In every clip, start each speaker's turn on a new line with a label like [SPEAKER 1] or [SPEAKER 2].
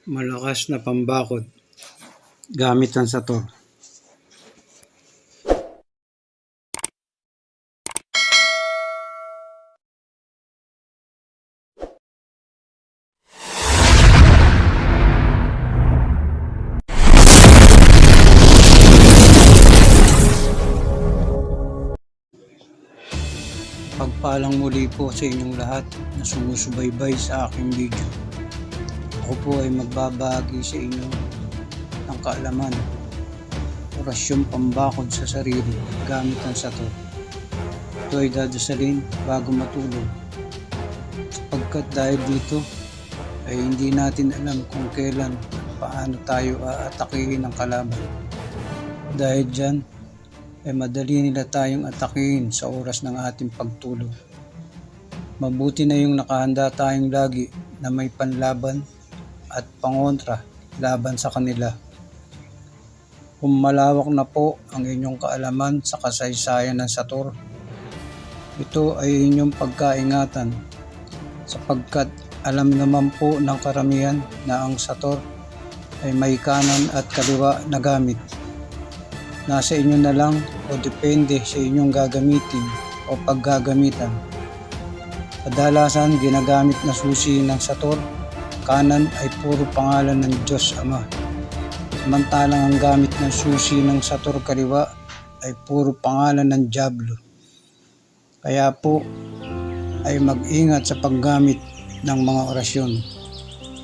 [SPEAKER 1] Malakas na pambakod gamit ang sator. Pagpalang muli po sa inyong lahat na sumusubaybay sa aking video. Ako po ay magbabahagi sa inyo ng kaalaman, orasyong pambakod sa sarili gamit ang sator. Ito ay dadasalin bago matulog, sapagkat dahil dito ay hindi natin alam kung kailan at paano tayo aatakihin ng kalaban. Dahil dyan ay madali nila tayong atakihin sa oras ng ating pagtulog. Mabuti na yung nakahanda tayong lagi na may panlaban at pangontra laban sa kanila. Kung malawak na po ang inyong kaalaman sa kasaysayan ng sator, ito ay inyong pagkaingatan, sapagkat alam naman po ng karamihan na ang sator ay may kanan at kaliwa na gamit. Nasa inyo na lang o depende sa inyong gagamitin o paggagamitan. Kadalasan ginagamit na susi ng sator, kanan ay puro pangalan ng Diyos Ama. Samantalang ang gamit ng susi ng sator kaliwa ay puro pangalan ng Diablo. Kaya po ay mag-ingat sa paggamit ng mga orasyon.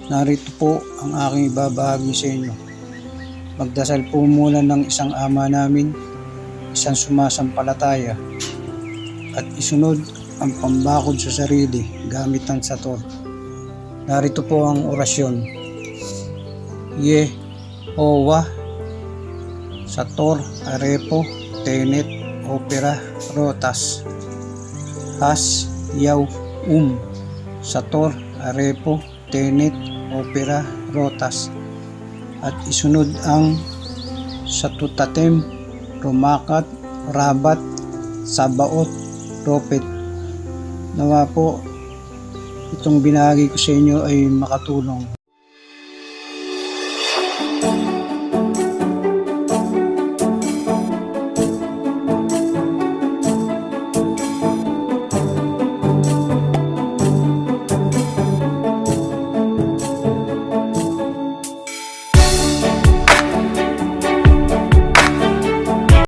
[SPEAKER 1] Narito po ang aking ibabahagi sa inyo. Magdasal po muna ng isang ama namin, isang sumasampalataya, at isunod ang pambakod sa sarili gamit ang sator. Narito po ang orasyon. Yehovah, sator, arepo, tenet, opera, rotas. Has, yaw, sator, arepo, tenet, opera, rotas. At isunod ang Satutatem, Rumakat, Rabat, Sabaot, Ropet. Nawa po itong binahagi ko sa inyo ay makatulong.